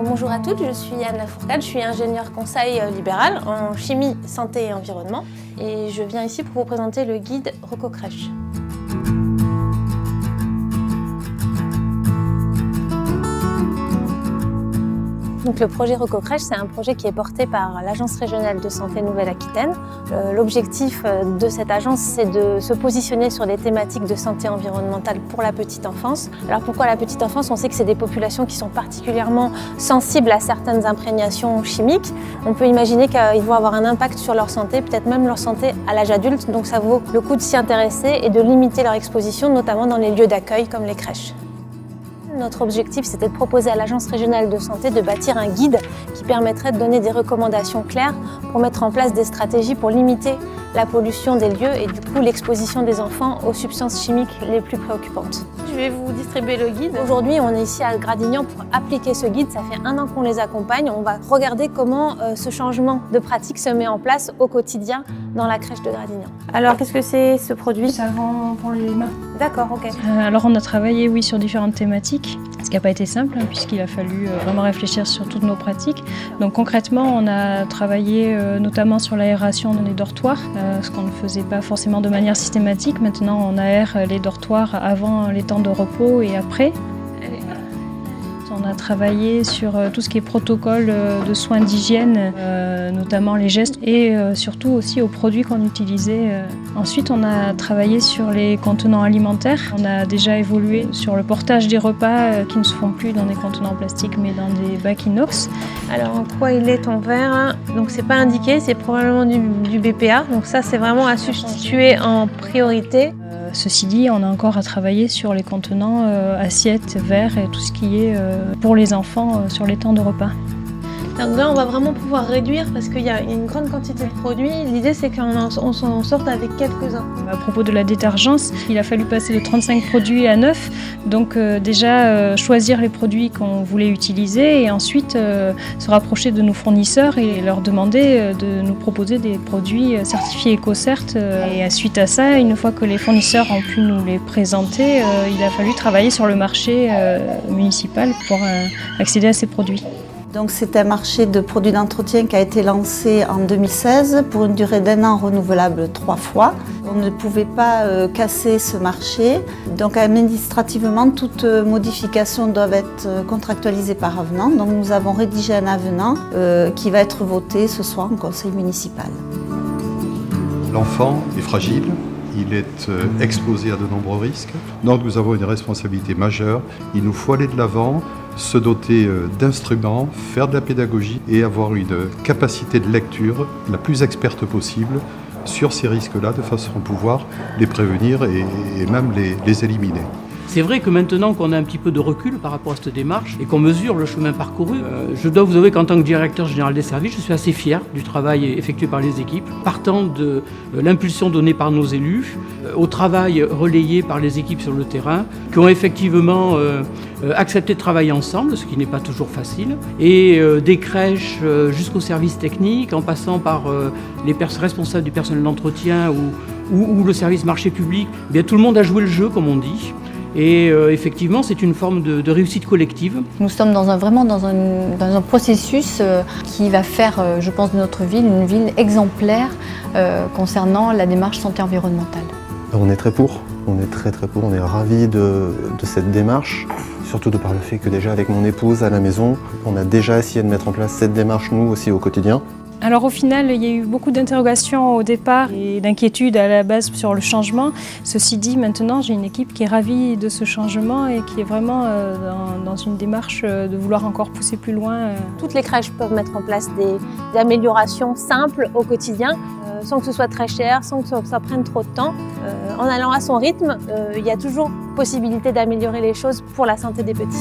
Bonjour à toutes, je suis Anne Lafourcade, je suis ingénieure conseil libéral en chimie, santé et environnement et je viens ici pour vous présenter le guide Rococrèche. Donc, le projet Rococrèche, c'est un projet qui est porté par l'Agence régionale de santé Nouvelle-Aquitaine. L'objectif de cette agence, c'est de se positionner sur des thématiques de santé environnementale pour la petite enfance. Alors pourquoi la petite enfance? On sait que c'est des populations qui sont particulièrement sensibles à certaines imprégnations chimiques. On peut imaginer qu'ils vont avoir un impact sur leur santé, peut-être même leur santé à l'âge adulte. Donc ça vaut le coup de s'y intéresser et de limiter leur exposition, notamment dans les lieux d'accueil comme les crèches. Notre objectif, c'était de proposer à l'Agence régionale de santé de bâtir un guide qui permettrait de donner des recommandations claires pour mettre en place des stratégies pour limiter la pollution des lieux et du coup l'exposition des enfants aux substances chimiques les plus préoccupantes. Je vais vous distribuer le guide. Aujourd'hui, on est ici à Gradignan pour appliquer ce guide. Ça fait 1 an qu'on les accompagne. On va regarder comment ce changement de pratique se met en place au quotidien dans la crèche de Gradignan. Alors, qu'est-ce que c'est ce produit? Savon pour les mains. D'accord, ok. Alors on a travaillé sur différentes thématiques, ce qui n'a pas été simple puisqu'il a fallu vraiment réfléchir sur toutes nos pratiques. Donc concrètement, on a travaillé notamment sur l'aération dans les dortoirs, ce qu'on ne faisait pas forcément de manière systématique. Maintenant, on aère les dortoirs avant les temps de repos et après. On a travaillé sur tout ce qui est protocole de soins d'hygiène, notamment les gestes et surtout aussi aux produits qu'on utilisait. Ensuite, on a travaillé sur les contenants alimentaires. On a déjà évolué sur le portage des repas qui ne se font plus dans des contenants en plastique mais dans des bacs inox. Alors, en quoi il est ton verre? Donc, c'est pas indiqué, c'est probablement du BPA. Donc ça, c'est vraiment à substituer en priorité. Ceci dit, on a encore à travailler sur les contenants assiettes, verres et tout ce qui est pour les enfants sur les temps de repas. Donc là, on va vraiment pouvoir réduire parce qu'il y a une grande quantité de produits. L'idée, c'est qu'on s'en sorte avec quelques-uns. À propos de la détergence, il a fallu passer de 35 produits à 9. Donc déjà, choisir les produits qu'on voulait utiliser et ensuite se rapprocher de nos fournisseurs et leur demander de nous proposer des produits certifiés EcoCert. Et suite à ça, une fois que les fournisseurs ont pu nous les présenter, il a fallu travailler sur le marché municipal pour accéder à ces produits. Donc c'est un marché de produits d'entretien qui a été lancé en 2016 pour une durée d'1 an renouvelable 3 fois. On ne pouvait pas casser ce marché, donc administrativement toutes modifications doivent être contractualisées par avenant. Donc nous avons rédigé un avenant qui va être voté ce soir en conseil municipal. L'enfant est fragile. Il est exposé à de nombreux risques. Donc nous avons une responsabilité majeure. Il nous faut aller de l'avant, se doter d'instruments, faire de la pédagogie et avoir une capacité de lecture la plus experte possible sur ces risques-là, de façon à pouvoir les prévenir et même les éliminer. C'est vrai que maintenant qu'on a un petit peu de recul par rapport à cette démarche et qu'on mesure le chemin parcouru, je dois vous avouer qu'en tant que directeur général des services, je suis assez fier du travail effectué par les équipes, partant de l'impulsion donnée par nos élus, au travail relayé par les équipes sur le terrain, qui ont effectivement accepté de travailler ensemble, ce qui n'est pas toujours facile, et des crèches jusqu'aux services techniques, en passant par les responsables du personnel d'entretien ou le service marché public. Eh bien, tout le monde a joué le jeu, comme on dit. Et effectivement, c'est une forme de réussite collective. Nous sommes vraiment dans un processus qui va faire, je pense, de notre ville une ville exemplaire concernant la démarche santé environnementale. On est très pour, on est très pour, on est ravis de cette démarche, surtout de par le fait que déjà avec mon épouse à la maison, on a déjà essayé de mettre en place cette démarche nous aussi au quotidien. Alors au final, il y a eu beaucoup d'interrogations au départ et d'inquiétudes à la base sur le changement. Ceci dit, maintenant, j'ai une équipe qui est ravie de ce changement et qui est vraiment dans une démarche de vouloir encore pousser plus loin. Toutes les crèches peuvent mettre en place des améliorations simples au quotidien, sans que ce soit très cher, sans que ça prenne trop de temps. En allant à son rythme, il y a toujours possibilité d'améliorer les choses pour la santé des petits.